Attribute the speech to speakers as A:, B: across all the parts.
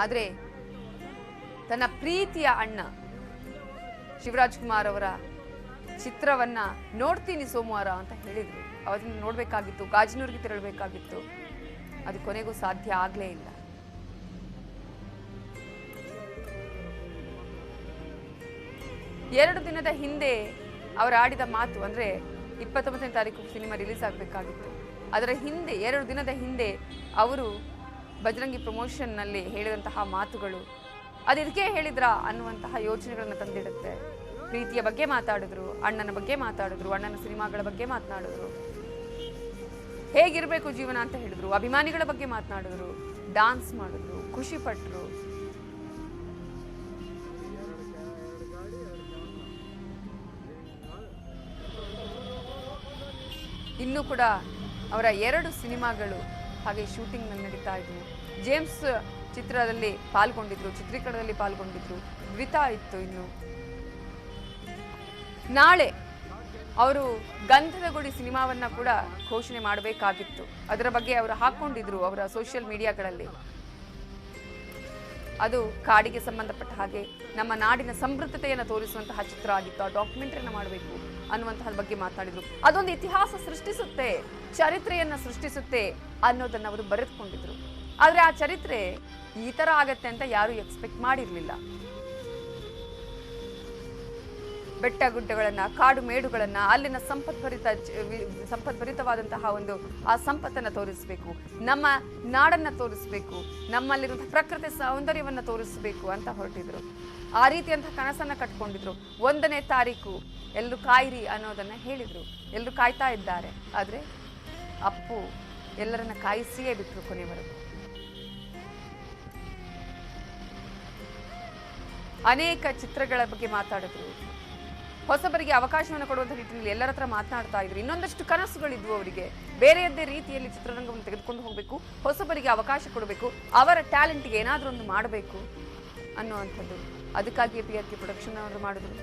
A: ಆದರೆ ತನ್ನ ಪ್ರೀತಿಯ ಅಣ್ಣ ಶಿವರಾಜ್ ಕುಮಾರ್ ಅವರ ಚಿತ್ರವನ್ನ ನೋಡ್ತೀನಿ ಸೋಮವಾರ ಅಂತ ಹೇಳಿದ್ರು. ಅವರನ್ನು ನೋಡ್ಬೇಕಾಗಿತ್ತು, ಗಾಜನೂರಿಗೆ ತೆರಳಬೇಕಾಗಿತ್ತು. ಅದು ಕೊನೆಗೂ ಸಾಧ್ಯ ಆಗ್ಲೇ ಇಲ್ಲ. ಎರಡು ದಿನದ ಹಿಂದೆ ಅವರು ಆಡಿದ ಮಾತು, ಅಂದ್ರೆ 29ನೇ ತಾರೀಕು ಸಿನಿಮಾ ರಿಲೀಸ್ ಆಗಬೇಕಾಗಿತ್ತು. ಅದರ ಹಿಂದೆ 2 ದಿನದ ಹಿಂದೆ ಅವರು ಬಜರಂಗಿ ಪ್ರಮೋಷನ್ ನಲ್ಲಿ ಹೇಳಿದಂತಹ ಮಾತುಗಳು ಅದು ಇದಕ್ಕೆ ಹೇಳಿದ್ರ ಅನ್ನುವಂತಹ ಯೋಚನೆಗಳನ್ನ ತಂದಿಡುತ್ತೆ. ಪ್ರೀತಿಯ ಬಗ್ಗೆ ಮಾತಾಡಿದ್ರು, ಅಣ್ಣನ ಬಗ್ಗೆ ಮಾತಾಡಿದ್ರು, ಅಣ್ಣನ ಸಿನಿಮಾಗಳ ಬಗ್ಗೆ ಮಾತನಾಡಿದ್ರು, ಹೇಗಿರ್ಬೇಕು ಜೀವನ ಅಂತ ಹೇಳಿದ್ರು, ಅಭಿಮಾನಿಗಳ ಬಗ್ಗೆ ಮಾತನಾಡಿದ್ರು, ಡಾನ್ಸ್ ಮಾಡಿದ್ರು, ಖುಷಿ ಪಟ್ರು. ಇನ್ನೂ ಕೂಡ ಅವರ 2 ಸಿನಿಮಾಗಳು ಹಾಗೆ ಶೂಟಿಂಗ್ ನಡೀತಾ ಇದ್ವು. ಜೇಮ್ಸ್ ಚಿತ್ರದಲ್ಲಿ ಪಾಲ್ಗೊಂಡಿದ್ರು, ಚಿತ್ರೀಕರಣದಲ್ಲಿ ಪಾಲ್ಗೊಂಡಿದ್ರು. ದ್ವಿತಾ ಇತ್ತು. ಇನ್ನು ನಾಳೆ ಅವರು ಗಂಧದ ಗುಡಿ ಸಿನಿಮಾವನ್ನ ಕೂಡ ಘೋಷಣೆ ಮಾಡಬೇಕಾಗಿತ್ತು. ಅದರ ಬಗ್ಗೆ ಅವರು ಹಾಕೊಂಡಿದ್ರು ಅವರ ಸೋಷಿಯಲ್ ಮೀಡಿಯಾಗಳಲ್ಲಿ. ಅದು ಕಾಡಿಗೆ ಸಂಬಂಧಪಟ್ಟ ಹಾಗೆ ನಮ್ಮ ನಾಡಿನ ಸಮೃದ್ಧತೆಯನ್ನು ತೋರಿಸುವಂತಹ ಚಿತ್ರ ಆಗಿತ್ತು. ಆ ಡಾಕ್ಯುಮೆಂಟರಿಯನ್ನು ಮಾಡಬೇಕು ಅನ್ನುವಂತಹ ಬಗ್ಗೆ ಮಾತಾಡಿದ್ರು. ಅದೊಂದು ಇತಿಹಾಸ ಸೃಷ್ಟಿಸುತ್ತೆ, ಚರಿತ್ರೆಯನ್ನ ಸೃಷ್ಟಿಸುತ್ತೆ ಅನ್ನೋದನ್ನ ಅವರು ಬರೆದುಕೊಂಡಿದ್ರು. ಆದ್ರೆ ಆ ಚರಿತ್ರೆ ಈ ತರ ಆಗತ್ತೆ ಅಂತ ಯಾರು ಎಕ್ಸ್ಪೆಕ್ಟ್ ಮಾಡಿರ್ಲಿಲ್ಲ. ಬೆಟ್ಟ ಗುಡ್ಡಗಳನ್ನ, ಕಾಡು ಮೇಡುಗಳನ್ನ, ಅಲ್ಲಿನ ಸಂಪದ್ಭರಿತವಾದಂತಹ ಒಂದು ಆ ಸಂಪತ್ತನ್ನ ತೋರಿಸ್ಬೇಕು, ನಮ್ಮ ನಾಡನ್ನ ತೋರಿಸ್ಬೇಕು, ನಮ್ಮಲ್ಲಿರುವಂತಹ ಪ್ರಕೃತಿ ಸೌಂದರ್ಯವನ್ನ ತೋರಿಸ್ಬೇಕು ಅಂತ ಹೊರಟಿದ್ರು. ಆ ರೀತಿಯಂತಹ ಕನಸನ್ನ ಕಟ್ಕೊಂಡಿದ್ರು. 1ನೇ ತಾರೀಕು ಎಲ್ಲರೂ ಕಾಯಿರಿ ಅನ್ನೋದನ್ನ ಹೇಳಿದ್ರು. ಎಲ್ಲರೂ ಕಾಯ್ತಾ ಇದ್ದಾರೆ. ಆದ್ರೆ ಅಪ್ಪು ಎಲ್ಲರನ್ನ ಕಾಯಿಸಿಯೇ ಬಿಟ್ರು ಕೊನೆವರೆಗೂ. ಅನೇಕ ಚಿತ್ರಗಳ ಬಗ್ಗೆ ಮಾತಾಡಿದ್ರು. ಹೊಸಬರಿಗೆ ಅವಕಾಶವನ್ನು ಕೊಡುವಂಥ ನಿಟ್ಟಿನಲ್ಲಿ ಎಲ್ಲರ ಹತ್ರ ಮಾತನಾಡ್ತಾ ಇದ್ರು. ಇನ್ನೊಂದಷ್ಟು ಕನಸುಗಳಿದ್ವು ಅವರಿಗೆ. ಬೇರೆಯದ್ದೇ ರೀತಿಯಲ್ಲಿ ಚಿತ್ರರಂಗವನ್ನು ತೆಗೆದುಕೊಂಡು ಹೋಗಬೇಕು, ಹೊಸಬರಿಗೆ ಅವಕಾಶ ಕೊಡಬೇಕು, ಅವರ ಟ್ಯಾಲೆಂಟ್ಗೆ ಏನಾದರೂ ಒಂದು ಮಾಡಬೇಕು ಅನ್ನುವಂಥದ್ದು. ಅದಕ್ಕಾಗಿಯೇ PRK ಪ್ರೊಡಕ್ಷನ್ ಅವರು ಮಾಡಿದ್ರು.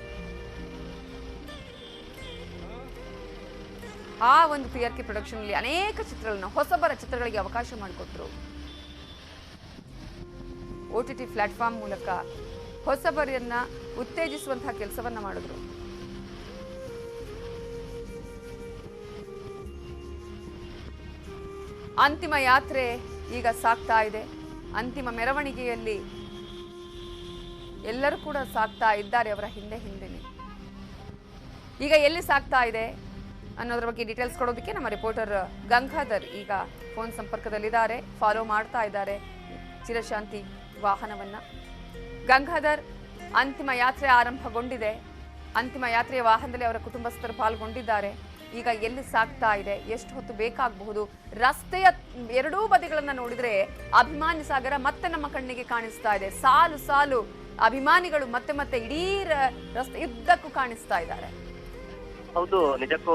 A: ಆ ಒಂದು PRK ಪ್ರೊಡಕ್ಷನ್ ಅಲ್ಲಿ ಅನೇಕ ಚಿತ್ರಗಳನ್ನ, ಹೊಸಬರ ಚಿತ್ರಗಳಿಗೆ ಅವಕಾಶ ಮಾಡಿಕೊಟ್ರು. OTT ಪ್ಲಾಟ್ಫಾರ್ಮ್ ಮೂಲಕ ಹೊಸಬರನ್ನ ಉತ್ತೇಜಿಸುವಂತಹ ಕೆಲಸವನ್ನ ಮಾಡಿದ್ರು. ಅಂತಿಮ ಯಾತ್ರೆ ಈಗ ಸಾಗ್ತಾ ಇದೆ. ಅಂತಿಮ ಮೆರವಣಿಗೆಯಲ್ಲಿ ಎಲ್ಲರೂ ಕೂಡ ಸಾಗ್ತಾ ಇದ್ದಾರೆ ಅವರ ಹಿಂದೆನೆ. ಈಗ ಎಲ್ಲಿ ಸಾಗ್ತಾ ಇದೆ ಅನ್ನೋದ್ರ ಬಗ್ಗೆ ಡೀಟೇಲ್ಸ್ ಕೊಡೋದಕ್ಕೆ ನಮ್ಮ ರಿಪೋರ್ಟರ್ ಗಂಗಾಧರ್ ಈಗ ಫೋನ್ ಸಂಪರ್ಕದಲ್ಲಿದ್ದಾರೆ, ಫಾಲೋ ಮಾಡ್ತಾ ಇದ್ದಾರೆ ಚಿರಶಾಂತಿ ವಾಹನವನ್ನ. ಗಂಗಾಧರ್, ಅಂತಿಮ ಯಾತ್ರೆ ಆರಂಭಗೊಂಡಿದೆ. ಅಂತಿಮ ಯಾತ್ರೆಯ ವಾಹನದಲ್ಲಿ ಅವರ ಕುಟುಂಬಸ್ಥರು ಪಾಲ್ಗೊಂಡಿದ್ದಾರೆ. ಈಗ ಎಲ್ಲಿ ಸಾಗ್ತಾ ಇದೆ, ಎಷ್ಟು ಹೊತ್ತು ಬೇಕಾಗಬಹುದು? ರಸ್ತೆಯ 2 ಬದಿಗಳನ್ನ ನೋಡಿದ್ರೆ ಅಭಿಮಾನಿ ಸಾಗರ ಮತ್ತೆ ನಮ್ಮ ಕಣ್ಣಿಗೆ ಕಾಣಿಸ್ತಾ ಇದೆ. ಸಾಲು ಸಾಲು ಅಭಿಮಾನಿಗಳು ಮತ್ತೆ ಇಡೀ ರಸ್ತೆ ಉದ್ದಕ್ಕೂ ಕಾಣಿಸ್ತಾ ಇದ್ದಾರೆ.
B: ಹೌದು, ನಿಜಕ್ಕೂ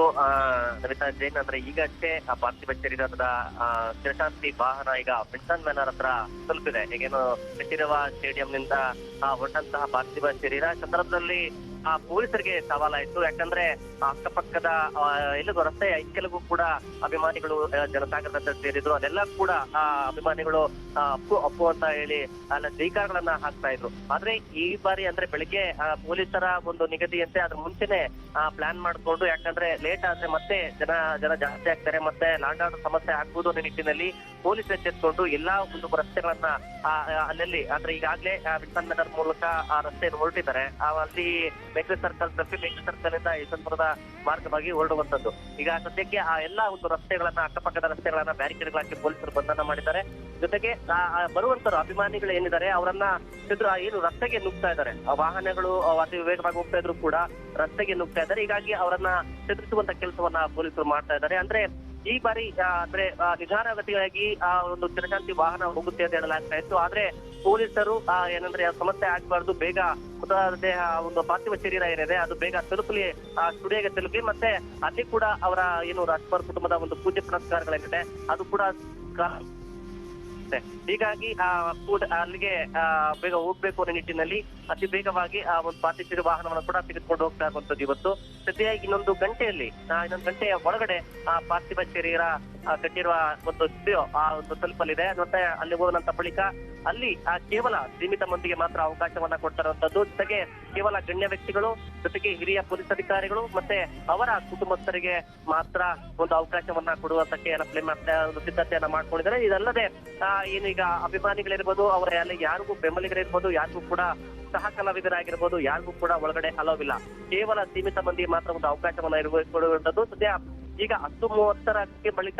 B: ಸವಿತಾ ಜೈನ್, ಅಂದ್ರೆ ಈಗಷ್ಟೇ ಆ ಪಾರ್ಥಿವ ಶರೀರದ ಚಿರಶಾಂತಿ ವಾಹನ ಈಗ ಮಿಲ್ಟನ್ ಮ್ಯಾನರ್ ಹತ್ರ ತಲುಪಿದೆ. ಈಗೇನು ಕಂಠೀರವ ಸ್ಟೇಡಿಯಂನಿಂದ ಹೊರಟಂತಹ ಪಾರ್ಥಿವ ಶರೀರ ಸಂದರ್ಭದಲ್ಲಿ ಪೊಲೀಸರಿಗೆ ಸವಾಲಾಯ್ತು. ಯಾಕಂದ್ರೆ ಅಕ್ಕಪಕ್ಕದ ಎಲ್ಲಗೂ ರಸ್ತೆಯ ಕೆಲವು ಕೂಡ ಅಭಿಮಾನಿಗಳು ಜನಸಾಗರದ ಸೇರಿದ್ರು. ಅದೆಲ್ಲ ಕೂಡ ಅಭಿಮಾನಿಗಳು ಅಪ್ಪು ಅಂತ ಹೇಳಿ ಅಲ್ಲ ಜೈಕಾರಗಳನ್ನ ಹಾಕ್ತಾ ಇದ್ರು. ಆದ್ರೆ ಈ ಬಾರಿ ಅಂದ್ರೆ ಬೆಳಿಗ್ಗೆ ಪೊಲೀಸರ ಒಂದು ನಿಗದಿಯಂತೆ ಅದ್ರ ಮುಂಚೆನೆ ಪ್ಲಾನ್ ಮಾಡ್ಕೊಂಡು, ಯಾಕಂದ್ರೆ ಲೇಟ್ ಆದ್ರೆ ಮತ್ತೆ ಜನ ಜಾಸ್ತಿ ಆಗ್ತಾರೆ, ಮತ್ತೆ ಲಾಂಡ್ ಆರ್ಡರ್ ಸಮಸ್ಯೆ ಆಗ್ಬೋದು ಅನ್ನೋ ನಿಟ್ಟಿನಲ್ಲಿ ಪೊಲೀಸ್ ಎಚ್ಚೆತ್ಕೊಂಡು ಎಲ್ಲಾ ಒಂದು ರಸ್ತೆಗಳನ್ನ ಅಲ್ಲಲ್ಲಿ ಅಂದ್ರೆ ಈಗಾಗ್ಲೇ ವಿಲ್ಸನ್ ನಗರ್ ಮೂಲಕ ಆ ರಸ್ತೆಯನ್ನು ಹೊರಟಿದ್ದಾರೆ. ಅಲ್ಲಿ ಮೇಕ್ರಿ ಸರ್ಕಲ್ ತಪ್ಪಿ ಮೇಕ್ರಿ ಸರ್ಕಲ್ ಇಂದ ಯಶವಂತಪುರದ ಮಾರ್ಗವಾಗಿ ಹೊರಡುವಂತದ್ದು. ಈಗ ಸದ್ಯಕ್ಕೆ ಆ ಎಲ್ಲಾ ಒಂದು ರಸ್ತೆಗಳನ್ನ, ಅಕ್ಕಪಕ್ಕದ ರಸ್ತೆಗಳನ್ನ ಬ್ಯಾರಿಕೇಡ್ ಹಾಕಿ ಪೊಲೀಸರು ಬಂಧನ ಮಾಡಿದ್ದಾರೆ. ಜೊತೆಗೆ ಬರುವಂತರು ಅಭಿಮಾನಿಗಳು ಏನಿದ್ದಾರೆ ಅವರನ್ನ ಏನು ರಸ್ತೆಗೆ ನುಗ್ತಾ ಇದ್ದಾರೆ. ವಾಹನಗಳು ಅತಿ ವೇಗವಾಗಿ ಹೋಗ್ತಾ ಇದ್ರು ಕೂಡ ರಸ್ತೆಗೆ ನುಗ್ತಾ ಇದ್ದಾರೆ. ಹೀಗಾಗಿ ಅವರನ್ನ ಚದುರಿಸುವಂತ ಕೆಲಸವನ್ನ ಪೊಲೀಸರು ಮಾಡ್ತಾ ಇದ್ದಾರೆ. ಅಂದ್ರೆ ಈ ಬಾರಿ ಅಂದ್ರೆ ನಿಧಾನಗತಿಯಾಗಿ ಒಂದು ಚಿರಶಾಂತಿ ವಾಹನ ಹೋಗುತ್ತೆ ಅಂತ ಹೇಳಲಾಗ್ತಾ ಇತ್ತು. ಆದ್ರೆ ಪೊಲೀಸರು ಏನಂದ್ರೆ ಸಮಸ್ಯೆ ಆಗ್ಬಾರ್ದು, ಬೇಗ ದೇಹ ಒಂದು ಪಾರ್ಥಿವ ಶರೀರ ಏನಿದೆ ಅದು ಬೇಗ ತಲುಪಲಿ, ಸ್ಟುಡಿಯೋಗೆ ತಲುಪಿ, ಮತ್ತೆ ಅಲ್ಲಿ ಕೂಡ ಅವರ ಏನು ರಾಜ್ಕುಮಾರ್ ಕುಟುಂಬದ ಒಂದು ಪೂಜೆ ಪುನಸ್ಕಾರಗಳೇನಿದೆ ಅದು ಕೂಡ ಹೀಗಾಗಿ ಅಲ್ಲಿಗೆ ಬೇಗ ಹೋಗ್ಬೇಕು ಅನ್ನೋ ನಿಟ್ಟಿನಲ್ಲಿ ಅತಿ ಬೇಗವಾಗಿ ಒಂದು ಪಾರ್ಥಿವ ವಾಹನವನ್ನು ಕೂಡ ತೆಗೆದುಕೊಂಡು ಹೋಗ್ತಾ ಇರುವಂತದ್ದು ಇವತ್ತು. ಸದ್ಯ ಇನ್ನೊಂದು ಗಂಟೆಯ ಒಳಗಡೆ ಪಾರ್ಥಿವ ಶರೀರ ಕಟ್ಟಿರುವ ಒಂದು ಸ್ಟುಡಿಯೋ ಆ ಒಂದು ತಲುಪಲಿದೆ. ಮತ್ತೆ ಅಲ್ಲಿ ಹೋದಂತ ಬಳಿಕ ಅಲ್ಲಿ ಕೇವಲ ಸೀಮಿತ ಮಂದಿಗೆ ಮಾತ್ರ ಅವಕಾಶವನ್ನ ಕೊಡ್ತಾರಂತದ್ದು. ಜೊತೆಗೆ ಕೇವಲ ಗಣ್ಯ ವ್ಯಕ್ತಿಗಳು, ಜೊತೆಗೆ ಹಿರಿಯ ಪೊಲೀಸ್ ಅಧಿಕಾರಿಗಳು ಮತ್ತೆ ಅವರ ಕುಟುಂಬಸ್ಥರಿಗೆ ಮಾತ್ರ ಒಂದು ಅವಕಾಶವನ್ನ ಕೊಡುವಂತಕ್ಕೆ ಒಂದು ಸಿದ್ಧತೆಯನ್ನ ಮಾಡ್ಕೊಂಡಿದ್ದಾರೆ. ಇದಲ್ಲದೆ ಏನು ಈಗ ಅಭಿಮಾನಿಗಳಿರ್ಬೋದು, ಅವರ ಅಲ್ಲಿ ಯಾರಿಗೂ ಬೆಂಬಲಿಗರಿರ್ಬೋದು, ಯಾರಿಗೂ ಕೂಡ ಸಹ ಕಲಾವಿದರಾಗಿರ್ಬೋದು, ಯಾರಿಗೂ ಕೂಡ ಒಳಗಡೆ ಅಲೋವಿಲ್ಲ. ಕೇವಲ ಸೀಮಿತ ಮಂದಿ ಮಾತ್ರ ಒಂದು ಅವಕಾಶವನ್ನ ಕೊಡುವಂತದ್ದು. ಸದ್ಯ ಈಗ 10:30 ಬಳಿಕ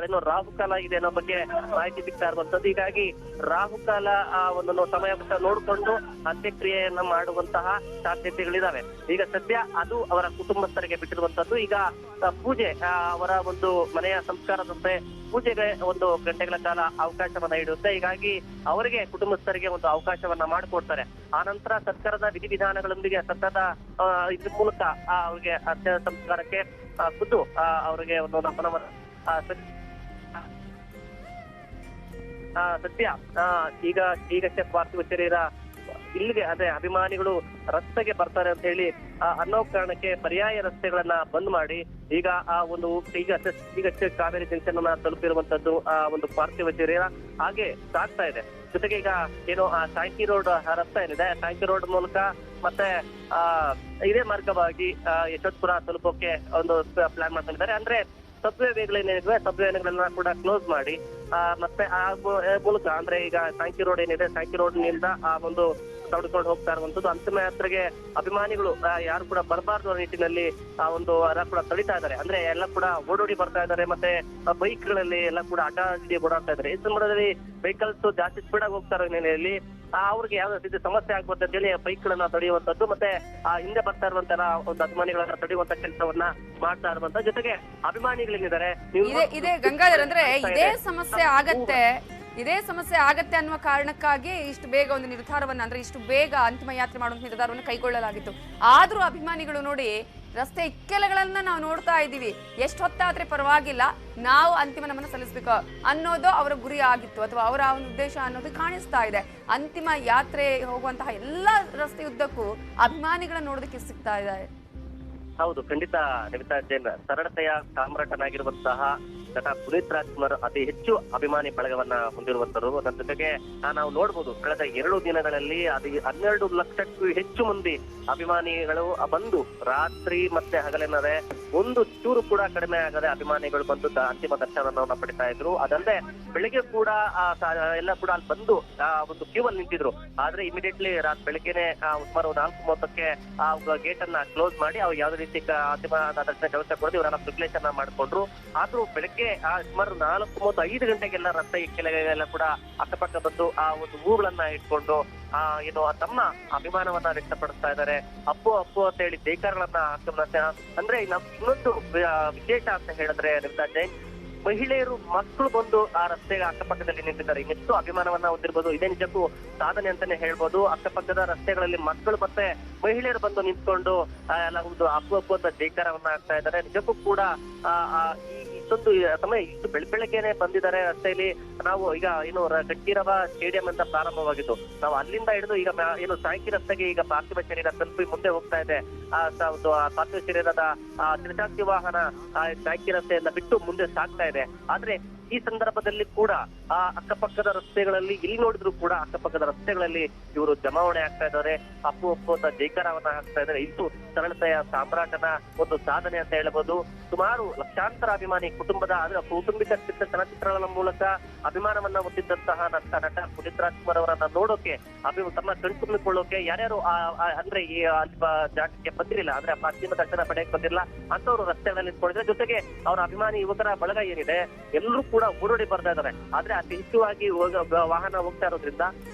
B: ಏನೋ ರಾಹುಕಾಲ ಇದೆ ಅನ್ನೋ ಬಗ್ಗೆ ಮಾಹಿತಿ ಸಿಗ್ತಾ ಇರುವಂತದ್ದು. ಹೀಗಾಗಿ ರಾಹುಕಾಲ ಒಂದು ಸಮಯ ನೋಡಿಕೊಂಡು ಅಂತ್ಯಕ್ರಿಯೆಯನ್ನ ಮಾಡುವಂತಹ ಸಾಧ್ಯತೆಗಳಿದಾವೆ. ಈಗ ಸದ್ಯ ಅದು ಅವರ ಕುಟುಂಬಸ್ಥರಿಗೆ ಬಿಟ್ಟಿರುವಂತದ್ದು. ಈಗ ಪೂಜೆ ಅವರ ಒಂದು ಮನೆಯ ಸಂಸ್ಕಾರದಂತೆ ಪೂಜೆಗೆ 1 ಗಂಟೆಗಳ ಕಾಲ ಅವಕಾಶವನ್ನ ಇಡುತ್ತೆ. ಹೀಗಾಗಿ ಅವರಿಗೆ ಕುಟುಂಬಸ್ಥರಿಗೆ ಒಂದು ಅವಕಾಶವನ್ನ ಮಾಡಿಕೊಡ್ತಾರೆ. ಆ ನಂತರ ಸರ್ಕಾರದ ವಿಧಿವಿಧಾನಗಳೊಂದಿಗೆ ಸರ್ಕಾರದ ಇದ್ರ ಮೂಲಕ ಅವ್ರಿಗೆ ಅಂತ್ಯ ಸಂಸ್ಕಾರಕ್ಕೆ ಖುದ್ದು ಅವರಿಗೆ ಒಂದು ನಮನವನ್ನ ಸದ್ಯ ಈಗಷ್ಟೇ ಪಾರ್ಥಿವ ಶರೀರ ಇಲ್ಲಿಗೆ ಅದೇ ಅಭಿಮಾನಿಗಳು ರಸ್ತೆಗೆ ಬರ್ತಾರೆ ಅಂತ ಹೇಳಿ ಅನ್ನೋ ಕಾರಣಕ್ಕೆ ಪರ್ಯಾಯ ರಸ್ತೆಗಳನ್ನ ಬಂದ್ ಮಾಡಿ ಈಗ ಈಗಷ್ಟೇ ಕಾವೇರಿ ಜಂಕ್ಷನ್ ಅನ್ನ ತಲುಪಿರುವಂತದ್ದು ಒಂದು ಪಾರ್ಥಿವ ಶರೀರ ಹಾಗೆ ಸಾಗ್ತಾ ಇದೆ. ಜೊತೆಗೆ ಈಗ ಏನು ಸಾಂಕಿ ರೋಡ್ ರಸ್ತೆ ಏನಿದೆ, ಸಾಂಕಿ ರೋಡ್ ಮೂಲಕ ಮತ್ತೆ ಇದೇ ಮಾರ್ಗವಾಗಿ ಯಶವಂತಪುರ ತಲುಪೋಕೆ ಒಂದು ಪ್ಲಾನ್ ಮಾಡ್ಕೊಂಡಿದ್ದಾರೆ. ಅಂದ್ರೆ ಸಬ್ವೆ ವೇಗಳೇನಿದೆ, ಸಬ್ವೆ ವೇಗಳನ್ನ ಕೂಡ ಕ್ಲೋಸ್ ಮಾಡಿ ಮತ್ತೆ ಆ ಮೂಲಕ ಅಂದ್ರೆ ಈಗ ಸಾಂಕಿ ರೋಡ್ ಏನಿದೆ, ಸಾಂಕಿ ರೋಡ್ ನಿಂದ ಒಂದು ತಡೆದುಕೊಂಡು ಹೋಗ್ತಾ ಇರುವಂತದ್ದು. ಅಂತಿಮ ಯಾತ್ರೆಗೆ ಅಭಿಮಾನಿಗಳು ಯಾರು ಕೂಡ ಬರಬಾರ್ದು ಅನ್ನೋ ನಿಟ್ಟಿನಲ್ಲಿ ಒಂದು ಕೂಡ ತಡಿತಾ ಇದ್ದಾರೆ. ಅಂದ್ರೆ ಎಲ್ಲ ಕೂಡ ಓಡೋಡಿ ಬರ್ತಾ ಇದ್ದಾರೆ. ಮತ್ತೆ ಬೈಕ್ ಗಳಲ್ಲಿ ಎಲ್ಲ ಕೂಡ ಅಡ್ಡಾಡಿ ಓಡಾಡ್ತಾ ಇದ್ದಾರೆ. ಈ ಸಂದರ್ಭದಲ್ಲಿ ವೆಹಿಕಲ್ಸ್ ಜಾಸ್ತಿ ಸ್ಪೀಡ್ ಆಗಿ ಹೋಗ್ತಾ ಇರೋ ಹಿನ್ನೆಲೆಯಲ್ಲಿ ಅವ್ರಿಗೆ ಯಾವ ರೀತಿ ಸಮಸ್ಯೆ ಆಗ್ಬೋದು ಅಂತ ಹೇಳಿ ಬೈಕ್ ಗಳನ್ನ ತಡೆಯುವಂತದ್ದು ಮತ್ತೆ ಹಿಂದೆ ಬರ್ತಾ ಇರುವಂತಹ ಒಂದು ಅಭಿಮಾನಿಗಳನ್ನ ತಡೆಯುವಂತ ಕೆಲಸವನ್ನ ಮಾಡ್ತಾ ಇರುವಂತ. ಜೊತೆಗೆ ಅಭಿಮಾನಿಗಳೇನಿದ್ದಾರೆ
A: ಇದೇ ಗಂಗಾಧರ್ ಅಂದ್ರೆ ಇದೇ ಸಮಸ್ಯೆ ಆಗತ್ತೆ ಅನ್ನುವ ಕಾರಣಕ್ಕಾಗಿ ಇಷ್ಟು ಬೇಗ ಒಂದು ನಿರ್ಧಾರವನ್ನ ಅಂದ್ರೆ ಇಷ್ಟು ಬೇಗ ಅಂತಿಮ ಯಾತ್ರೆ ಮಾಡುವಂತ ನಿರ್ಧಾರವನ್ನು ಕೈಗೊಳ್ಳಲಾಗಿತ್ತು. ಆದ್ರೂ ಅಭಿಮಾನಿಗಳು ನೋಡಿ ರಸ್ತೆ ಇಕ್ಕೆಲಗಳನ್ನ ನಾವು ನೋಡ್ತಾ ಇದ್ದೀವಿ. ಎಷ್ಟು ಹೊತ್ತಾದ್ರೆ ಪರವಾಗಿಲ್ಲ, ನಾವು ಅಂತಿಮ ನಮನ ಸಲ್ಲಿಸಬೇಕು ಅನ್ನೋದು ಅವರ ಗುರಿ ಆಗಿತ್ತು ಅಥವಾ ಅವರ ಉದ್ದೇಶ ಅನ್ನೋದು ಕಾಣಿಸ್ತಾ ಇದೆ. ಅಂತಿಮ ಯಾತ್ರೆ ಹೋಗುವಂತಹ ಎಲ್ಲ ರಸ್ತೆಯುದ್ದಕ್ಕೂ ಅಭಿಮಾನಿಗಳನ್ನ ನೋಡೋದಕ್ಕೆ ಸಿಗ್ತಾ ಇದೆ.
B: ಹೌದು, ಖಂಡಿತ ನಿಮಿತಾ ಜೈನ್. ಸರಳತೆಯ ಸಾಮ್ರಾಟನಾಗಿರುವಂತಹ ನಟ ಪುನೀತ್ ರಾಜ್ಕುಮಾರ್ ಅತಿ ಹೆಚ್ಚು ಅಭಿಮಾನಿ ಬಳಗವನ್ನ ಹೊಂದಿರುವಂತರು. ಅದರ ಜೊತೆಗೆ ನಾವು ನೋಡ್ಬೋದು ಕಳೆದ 2 ದಿನಗಳಲ್ಲಿ 12 ಲಕ್ಷಕ್ಕೂ ಹೆಚ್ಚು ಮಂದಿ ಅಭಿಮಾನಿಗಳು ಬಂದು ರಾತ್ರಿ ಮತ್ತೆ ಹಗಲೆನ್ನದೆ ಒಂದು ಚೂರು ಕೂಡ ಕಡಿಮೆ ಆಗದೆ ಅಭಿಮಾನಿಗಳು ಬಂದು ಅಂತಿಮ ದರ್ಶನವನ್ನ ಪಡಿತಾ ಇದ್ರು. ಅದಲ್ಲದೆ ಬೆಳಿಗ್ಗೆ ಕೂಡ ಎಲ್ಲ ಕೂಡ ಅಲ್ಲಿ ಬಂದು ಒಂದು ಕ್ಯೂ ಅಲ್ಲಿ ನಿಂತಿದ್ರು. ಆದ್ರೆ ಇಮಿಡಿಯೇಟ್ಲಿ ಬೆಳಿಗ್ಗೆನೆ ಸುಮಾರು 4:30ಕ್ಕೆ ಗೇಟ್ ಅನ್ನ ಕ್ಲೋಸ್ ಮಾಡಿ ಅವ್ರು ಯಾವ್ದೇ ರೀತಿ ಅಂತಿಮ ದರ್ಶನ ವ್ಯವಸ್ಥೆ ಕೊಡೋದು ಇವರೆಲ್ಲ ಪ್ರಿಪ್ಲೇಷನ್ ಮಾಡ್ಕೊಂಡ್ರು. ಆದ್ರೂ ಬೆಳಗ್ಗೆ ಸುಮಾರು 4:35 ಗಂಟೆಗೆಲ್ಲ ರಸ್ತೆ ಕೆಳಗೆಲ್ಲ ಕೂಡ ಅಕ್ಕಪಕ್ಕ ಬಂದು ಒಂದು ಹೂಗಳನ್ನ ಇಟ್ಕೊಂಡು ಏನು ತಮ್ಮ ಅಭಿಮಾನವನ್ನ ವ್ಯಕ್ತಪಡಿಸ್ತಾ ಇದ್ದಾರೆ. ಅಪ್ಪು ಅಪ್ಪು ಅಂತ ಹೇಳಿ ಜೈಕಾರಗಳನ್ನ ಅಂದ್ರೆ ಇನ್ನೊಂದು ವಿಶೇಷ ಅಂತ ಹೇಳಿದ್ರೆ ನಿಮಿತಾ ಜೈನ್, ಮಹಿಳೆಯರು ಮಕ್ಕಳು ಬಂದು ಆ ರಸ್ತೆಗೆ ಅಕ್ಕಪಕ್ಕದಲ್ಲಿ ನಿಂತಿದ್ದಾರೆ. ಇನ್ನೆಷ್ಟು ಅಭಿಮಾನವನ್ನ ಹೊಂದಿರ್ಬೋದು. ಇದೇ ನಿಜಕ್ಕೂ ಸಾಧನೆ ಅಂತಾನೆ ಹೇಳ್ಬೋದು. ಅಕ್ಕಪಕ್ಕದ ರಸ್ತೆಗಳಲ್ಲಿ ಮಕ್ಕಳು ಮತ್ತೆ ಮಹಿಳೆಯರು ಬಂದು ನಿಂತ್ಕೊಂಡು ಎಲ್ಲ ಒಂದು ಅಪ್ಪು ಅಪ್ಪು ಅಂತ ಜೈಕಾರವನ್ನ ಆಗ್ತಾ ಇದ್ದಾರೆ. ನಿಜಕ್ಕೂ ಕೂಡ ಇಷ್ಟೊಂದು ಸಮಯ ಇಷ್ಟು ಬೆಳಗ್ಗೆನೆ ಬಂದಿದ್ದಾರೆ ರಸ್ತೆಯಲ್ಲಿ. ನಾವು ಈಗ ಏನು ಗಟ್ಟಿರವ ಸ್ಟೇಡಿಯಂ ಅಂತ ಪ್ರಾರಂಭವಾಗಿತ್ತು, ನಾವು ಅಲ್ಲಿಂದ ಹಿಡಿದು ಈಗ ಏನು ಸಾಂಕಿ ರಸ್ತೆಗೆ ಈಗ ಪಾರ್ಥಿವ ಶರೀರ ತಲುಪಿ ಮುಂದೆ ಹೋಗ್ತಾ ಇದೆ. ಪಾರ್ಥಿವ ಶರೀರದ ತ್ರಿಶಾಕ್ತಿ ವಾಹನ ಸಾಂಕಿ ರಸ್ತೆಯಿಂದ ಬಿಟ್ಟು ಮುಂದೆ ಸಾಗ್ತಾ ಇದೆ. ಆದ್ರೆ ಈ ಸಂದರ್ಭದಲ್ಲಿ ಕೂಡ ಅಕ್ಕಪಕ್ಕದ ರಸ್ತೆಗಳಲ್ಲಿ ಇಲ್ಲಿ ನೋಡಿದ್ರು ಕೂಡ ಅಕ್ಕಪಕ್ಕದ ರಸ್ತೆಗಳಲ್ಲಿ ಇವರು ಜಮಾವಣೆ ಆಗ್ತಾ ಇದ್ದಾರೆ. ಅಪ್ಪು ಅಪ್ಪು ಅಂತ ಜೈಕಾರವನ್ನ ಹಾಕ್ತಾ ಇದ್ದಾರೆ. ಇದು ಸರಳತೆಯ ಸಾಮ್ರಾಟನ ಒಂದು ಸಾಧನೆ ಅಂತ ಹೇಳ್ಬೋದು. ಸುಮಾರು ಲಕ್ಷಾಂತರ ಅಭಿಮಾನಿ ಕುಟುಂಬದ ಕೌಟುಂಬಿಕ ಚಲನಚಿತ್ರಗಳ ಮೂಲಕ ಅಭಿಮಾನವನ್ನ ಹೊಂದಿದ್ದಂತಹ ನಟ ಪುನೀತ್ ರಾಜ್ಕುಮಾರ್ ಅವರನ್ನ ನೋಡೋಕೆ ತಮ್ಮ ಕಣ್ತುಂಬಿಕೊಳ್ಳೋಕೆ ಯಾರ್ಯಾರು ಅಂದ್ರೆ ಈ ಜಾಗಕ್ಕೆ ಬಂದಿರಲಿಲ್ಲ, ಅಂದ್ರೆ ಅಂತಿಮ ದರ್ಶನ ಪಡೆಯಕ್ಕೆ ಬಂದಿರಲಿಲ್ಲ ಅಂತವ್ರು ರಸ್ತೆಗಳಲ್ಲಿ ನಿಂತ್ಕೊಂಡಿದ್ರೆ. ಜೊತೆಗೆ ಅವರ ಅಭಿಮಾನಿ ಯುವಕರ ಬಳಗ ಏನಿದೆ ಎಲ್ಲರೂ ಕೂಡ ಓಡೋಡಿ ಬರ್ತಾ ಇದ್ದಾರೆ. ಆದ್ರೆ ಅತಿ ಹೆಚ್ಚುವಾಗಿ ವಾಹನ ಹೋಗ್ತಾ ಇರೋದ್ರಿಂದ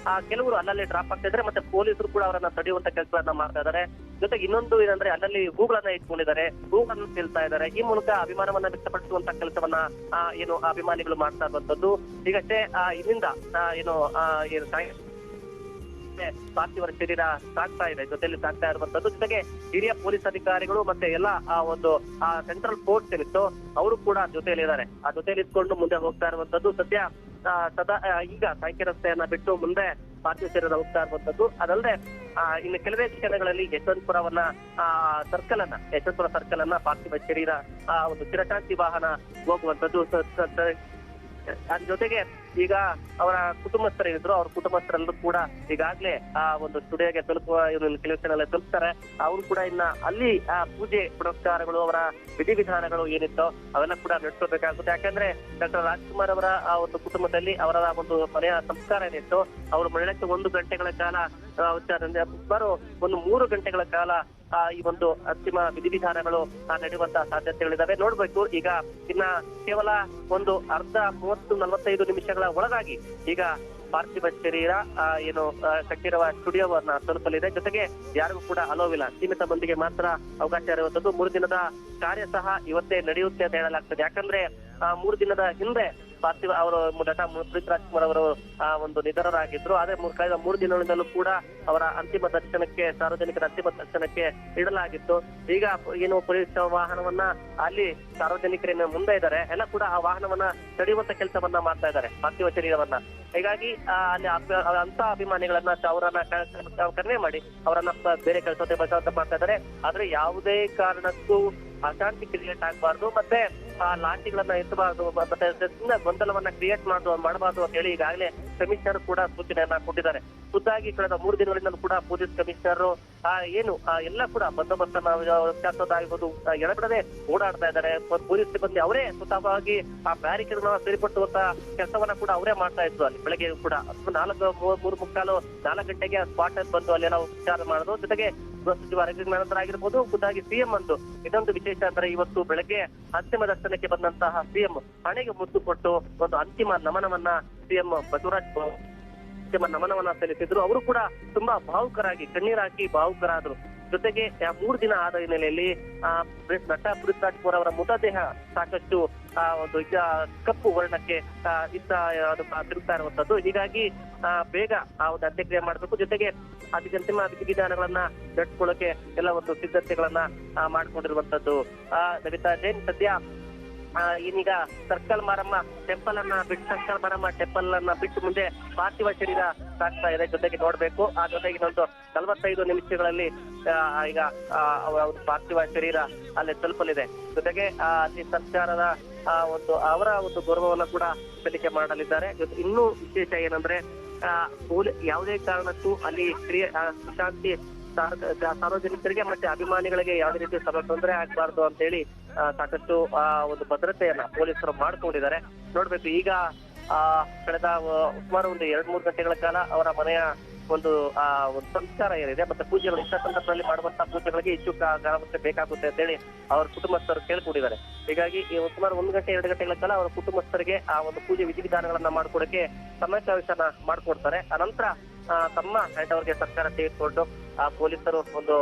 B: ಕೆಲವರು ಅಲ್ಲಲ್ಲಿ ಡ್ರಾಪ್ ಆಗ್ತಾ ಇದ್ದಾರೆ. ಮತ್ತೆ ಪೊಲೀಸರು ಕೂಡ ಅವರನ್ನ ತಡೆಯುವಂತ ಕೆಲಸವನ್ನ ಮಾಡ್ತಾ ಇದ್ದಾರೆ. ಜೊತೆಗೆ ಇನ್ನೊಂದು ಏನಂದ್ರೆ ಅಲ್ಲಲ್ಲಿ ಹೂಗಳನ್ನ ಇಟ್ಕೊಂಡಿದ್ದಾರೆ, ಹೂಗಳನ್ನು ನಿಲ್ತಾ ಇದ್ದಾರೆ. ಈ ಮೂಲಕ ಅಭಿಮಾನವನ್ನ ವ್ಯಕ್ತಪಡಿಸುವಂತ ಕೆಲಸವನ್ನ ಏನು ಅಭಿಮಾನಿಗಳು ಮಾಡ್ತಾ ಇರುವಂತದ್ದು. ಈಗಷ್ಟೇ ಇಲ್ಲಿಂದ ಏನು ಪಾರ್ಥಿವ ಶರೀರ ಸಾಗ್ತಾ ಇದೆ, ಜೊತೆಯಲ್ಲಿ ಸಾಗ್ತಾ ಇರುವಂತದ್ದು. ಜೊತೆಗೆ ಹಿರಿಯ ಪೊಲೀಸ್ ಅಧಿಕಾರಿಗಳು ಮತ್ತೆ ಎಲ್ಲ ಒಂದು ಸೆಂಟ್ರಲ್ ಫೋರ್ಸ್ ಏನಿತ್ತು ಅವರು ಕೂಡ ಜೊತೆಯಲ್ಲಿ ಇದ್ದಾರೆ. ಆ ಜೊತೆಯಲ್ಲಿ ಇಟ್ಕೊಂಡು ಮುಂದೆ ಹೋಗ್ತಾ ಇರುವಂತದ್ದು. ಸದ್ಯ ಈಗ ಸಾಂಕಿ ರಸ್ತೆಯನ್ನ ಬಿಟ್ಟು ಮುಂದೆ ಪಾರ್ಥಿವ ಶರೀರ ಹೋಗ್ತಾ ಇರುವಂತದ್ದು. ಅದಲ್ಲದೆ ಇನ್ನು ಕೆಲವೇ ಕ್ಷಣಗಳಲ್ಲಿ ಯಶವಂತಪುರವನ್ನ ಯಶವಂತಪುರ ಸರ್ಕಲ್ ಅನ್ನ ಪಾರ್ಥಿವ ಶರೀರ ಒಂದು ಚಿರಶಾಂತಿ ವಾಹನ ಹೋಗುವಂತದ್ದು. ಅದ್ರ ಜೊತೆಗೆ ಈಗ ಅವರ ಕುಟುಂಬಸ್ಥರೇನಿದ್ರು ಅವ್ರ ಕುಟುಂಬಸ್ಥರಲ್ಲೂ ಕೂಡ ಈಗಾಗ್ಲೇ ಆ ಒಂದು ಸ್ಟುಡಿಯೋಗೆ ಕೆಲವು ಕ್ಷಣ ತಲುಪ್ತಾರೆ. ಅವರು ಕೂಡ ಇನ್ನ ಅಲ್ಲಿ ಆ ಪೂಜೆ ಪುನಸ್ಕಾರಗಳು ಅವರ ವಿಧಿವಿಧಾನಗಳು ಏನಿತ್ತೋ ಅವೆಲ್ಲ ಕೂಡ ನಡೆಸಬೇಕಾಗುತ್ತೆ. ಯಾಕಂದ್ರೆ ಡಾಕ್ಟರ್ ರಾಜ್ಕುಮಾರ್ ಅವರ ಆ ಒಂದು ಕುಟುಂಬದಲ್ಲಿ ಅವರ ಒಂದು ಮನೆಯ ಸಂಸ್ಕಾರ ಏನಿತ್ತು ಅವರು ಮಹಿಳೆಗೆ 1 ಗಂಟೆಗಳ ಕಾಲ ಸುಮಾರು ಒಂದು 3 ಗಂಟೆಗಳ ಕಾಲ ಈ ಒಂದು ಅಂತಿಮ ವಿಧಿವಿಧಾನಗಳು ನಡೆಯುವಂತಹ ಸಾಧ್ಯತೆಗಳಿದಾವೆ. ನೋಡ್ಬೇಕು ಈಗ ಇನ್ನ ಕೇವಲ ಒಂದು 30-45 ನಿಮಿಷಗಳ ಒಳಗಾಗಿ ಈಗ ಪಾರ್ಥಿವ ಶರೀರ ಏನು ಕಟ್ಟಿರುವ ಸ್ಟುಡಿಯೋವನ್ನ ತಲುಪಲಿದೆ. ಜೊತೆಗೆ ಯಾರಿಗೂ ಕೂಡ ಅಲೋವಿಲ್ಲ, ಸೀಮಿತ ಮಂದಿಗೆ ಮಾತ್ರ ಅವಕಾಶ ಇರುವಂತದ್ದು. 3 ದಿನದ ಕಾರ್ಯ ಸಹ ಇವತ್ತೇ ನಡೆಯುತ್ತೆ ಅಂತ ಹೇಳಲಾಗ್ತದೆ. ಯಾಕಂದ್ರೆ 3 ದಿನದ ಹಿಂದೆ ಪಾರ್ಥಿವ ಅವರು ನಟ ಪುನೀತ್ ರಾಜ್ಕುಮಾರ್ ಅವರು ಒಂದು ನಿಧನರಾಗಿದ್ರು. ಆದ್ರೆ ಕಳೆದ 3 ದಿನಗಳಿಂದಲೂ ಕೂಡ ಅವರ ಅಂತಿಮ ದರ್ಶನಕ್ಕೆ ಸಾರ್ವಜನಿಕರ ಅಂತಿಮ ದರ್ಶನಕ್ಕೆ ಇಡಲಾಗಿತ್ತು. ಈಗ ಏನು ಪೊಲೀಸ್ ವಾಹನವನ್ನ ಅಲ್ಲಿ ಸಾರ್ವಜನಿಕರೇನು ಮುಂದೆ ಇದ್ದಾರೆ ಎಲ್ಲ ಕೂಡ ಆ ವಾಹನವನ್ನ ತಡೆಯುವಂತ ಕೆಲಸವನ್ನ ಮಾಡ್ತಾ ಇದ್ದಾರೆ ಪಾರ್ಥಿವ ಶರೀರವನ್ನ. ಹೀಗಾಗಿ ಅಲ್ಲಿ ಅಂತ ಅಭಿಮಾನಿಗಳನ್ನ ಅವರನ್ನ ಕಡಿಮೆ ಮಾಡಿ ಅವರನ್ನ ಬೇರೆ ಕೆಲಸಕ್ಕೆ ಬಚಾವ ಮಾಡ್ತಾ ಇದ್ದಾರೆ. ಆದ್ರೆ ಯಾವುದೇ ಕಾರಣಕ್ಕೂ ಅಶಾಂತಿ ಕ್ರಿಯೇಟ್ ಆಗಬಾರ್ದು, ಮತ್ತೆ ಆ ಲಾಠಿಗಳನ್ನ ಎತ್ತಬಾರ್ದು, ಮತ್ತೆ ಗೊಂದಲವನ್ನ ಕ್ರಿಯೇಟ್ ಮಾಡಬಾರ್ದು ಅಂತ ಹೇಳಿ ಈಗಾಗಲೇ ಕಮಿಷನರ್ ಕೂಡ ಸೂಚನೆಯನ್ನ ಕೊಟ್ಟಿದ್ದಾರೆ. ಖುದ್ದಾಗಿ ಕಳೆದ 3 ದಿನಗಳಿಂದಲೂ ಕೂಡ ಪೊಲೀಸ್ ಕಮಿಷನರ್ ಏನು ಎಲ್ಲ ಕೂಡ ಬಂದೋಬಸ್ತನ್ನ ವ್ಯತ್ಯಾಸದಾಗಿರ್ಬೋದು ಎಡಬಿಡದೆ ಓಡಾಡ್ತಾ ಇದ್ದಾರೆ. ಪೊಲೀಸ್ ಸಿಬ್ಬಂದಿ ಅವರೇ ಸ್ವತಃವಾಗಿ ಆ ಬ್ಯಾರಿಕೇಡ್ ಸರಿಪಟ್ಟುವಂತ ಕೆಲಸವನ್ನ ಕೂಡ ಅವರೇ ಮಾಡ್ತಾ ಇದ್ರು. ಅಲ್ಲಿ ಬೆಳಗ್ಗೆ ಕೂಡ 3:45-4 ಗಂಟೆಗೆ ಸ್ಪಾಟ್ ಅಲ್ಲಿ ಬಂದು ಅಲ್ಲಿ ನಾವು ವಿಚಾರ ಮಾಡೋದು. ಜೊತೆಗೆ ಗೃಹ ಸಚಿವ ಆಗಿರ್ಬೋದು, ಖುದ್ದಾಗಿ ಸಿಎಂ ಅಂದು ಇದೊಂದು ವಿಶೇಷ ಅಂದ್ರೆ ಇವತ್ತು ಬೆಳಗ್ಗೆ ಅಂತಿಮ ದರ್ಶನಕ್ಕೆ ಬಂದಂತಹ ಸಿಎಂ ಹಣೆಗೆ ಮುತ್ತು ಕೊಟ್ಟು ಒಂದು ಅಂತಿಮ ನಮನವನ್ನ ಸಿಎಂ ಬಸವರಾಜ್ ನಮನವನ್ನ ಸಲ್ಲಿಸಿದ್ರು. ಅವರು ಕೂಡ ತುಂಬಾ ಭಾವುಕರಾಗಿ ಕಣ್ಣೀರಾಕಿ ಭಾವುಕರಾದ್ರು. ಜೊತೆಗೆ 3 ದಿನ ಆದ ಹಿನ್ನೆಲೆಯಲ್ಲಿ ನಟ ಪುನೀತ್ ರಾಜ್ಕುಮಾರ್ ಅವರ ಮೃತದೇಹ ಸಾಕಷ್ಟು ಒಂದು ಕಪ್ಪು ವರ್ಣಕ್ಕೆ ತಿರುಗ್ತಾ ಇರುವಂತದ್ದು. ಹೀಗಾಗಿ ಬೇಗ ಆ ಒಂದು ಅಂತ್ಯಕ್ರಿಯೆ ಮಾಡಬೇಕು. ಜೊತೆಗೆ ಅಂತಿಮ ವಿಧಿವಿಧಾನಗಳನ್ನ ನಡೆಸ್ಕೊಳ್ಳೋಕೆ ಎಲ್ಲ ಒಂದು ಸಿದ್ಧತೆಗಳನ್ನ ಮಾಡ್ಕೊಂಡಿರುವಂತದ್ದು. ನವಿತಾ ಜೈನ್ ಸದ್ಯ ಏನೀಗ ಸರ್ಕಲ್ ಮಾರಮ್ಮ ಟೆಂಪಲ್ ಅನ್ನ ಬಿಟ್ಟು ಮುಂದೆ ಪಾರ್ಥಿವ ಶರೀರ ಸಾಗ್ತಾ ಇದೆ. ಜೊತೆಗೆ ನೋಡ್ಬೇಕು ಆ ಜೊತೆಗೆ ಇನ್ನೊಂದು 45 ನಿಮಿಷಗಳಲ್ಲಿ ಈಗ ಪಾರ್ಥಿವ ಶರೀರ ಅಲ್ಲಿ ತಲುಪಲಿದೆ. ಜೊತೆಗೆ ಅಲ್ಲಿ ಸರ್ಕಾರದ ಅವರ ಒಂದು ಗೌರವವನ್ನು ಕೂಡ ಸಲ್ಲಿಕೆ ಮಾಡಲಿದ್ದಾರೆ. ಇನ್ನೂ ವಿಶೇಷ ಏನಂದ್ರೆ ಯಾವುದೇ ಕಾರಣಕ್ಕೂ ಅಲ್ಲಿ ಶಾಂತಿ ಸಾರ್ವಜನಿಕರಿಗೆ ಮತ್ತೆ ಅಭಿಮಾನಿಗಳಿಗೆ ಯಾವುದೇ ರೀತಿ ತೊಂದರೆ ಆಗ್ಬಾರ್ದು ಅಂತ ಹೇಳಿ ಸಾಕಷ್ಟು ಒಂದು ಭದ್ರತೆಯನ್ನ ಪೊಲೀಸರು ಮಾಡ್ಕೊಂಡಿದ್ದಾರೆ. ನೋಡ್ಬೇಕು ಈಗ ಕಳೆದ ಸುಮಾರು ಒಂದು 2-3 ಗಂಟೆಗಳ ಕಾಲ ಅವರ ಮನೆಯ ಒಂದು ಸಂಸ್ಕಾರ ಏನಿದೆ ಮತ್ತೆ ಪೂಜೆಗಳು ಇಂಥ ಸಂದರ್ಭದಲ್ಲಿ ಮಾಡುವಂತಹ ಪೂಜೆಗಳಿಗೆ ಹೆಚ್ಚು ಕಾಲಾವಕಾಶ ಬೇಕಾಗುತ್ತೆ ಅಂತ ಹೇಳಿ ಅವ್ರ ಕುಟುಂಬಸ್ಥರು ಕೇಳ್ಕೊಂಡಿದ್ದಾರೆ. ಹೀಗಾಗಿ ಸುಮಾರು 1 ಗಂಟೆ 2 ಗಂಟೆಗಳ ಕಾಲ ಅವರ ಕುಟುಂಬಸ್ಥರಿಗೆ ಆ ಒಂದು ಪೂಜೆ ವಿಧಿವಿಧಾನಗಳನ್ನ ಮಾಡ್ಕೊಡಕ್ಕೆ ಸಮಯಾವಕಾಶನ ಮಾಡ್ಕೊಡ್ತಾರೆ. ಅನಂತರ ತಮ್ಮ ಹ್ಯಾಂಡ್ ಅವರ್ಗೆ ಸರ್ಕಾರ ತೆಗೆದುಕೊಂಡು ಆ ಪೊಲೀಸರು ಒಂದು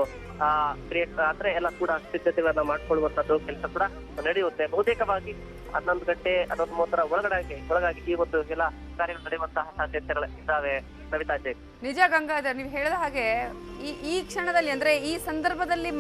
B: ಅಂದ್ರೆ ಎಲ್ಲ ಕೂಡ ಸಿದ್ಧತೆಗಳನ್ನ ಮಾಡ್ಕೊಳ್ಳುವಂತದ್ದು ಕೆಲಸ ಕೂಡ ನಡೆಯುತ್ತೆ. ಬಹುತೇಕವಾಗಿ 11 ಗಂಟೆ 11:30 ಒಳಗಾಗಿ ಈ ಒಂದು ಎಲ್ಲ ಕಾರ್ಯಗಳು ನಡೆಯುವಂತಹ ಸಾಧ್ಯತೆಗಳು ಇದ್ದಾವೆ. ನವಿತಾ ಜೈನ್.
A: ನಿಜ ಗಂಗಾಧರ್, ನೀವು ಹೇಳಿದ ಹಾಗೆ ಈ ಕ್ಷಣದಲ್ಲಿ ಅಂದ್ರೆ ಈ ಸಂದರ್ಭದಲ್ಲಿ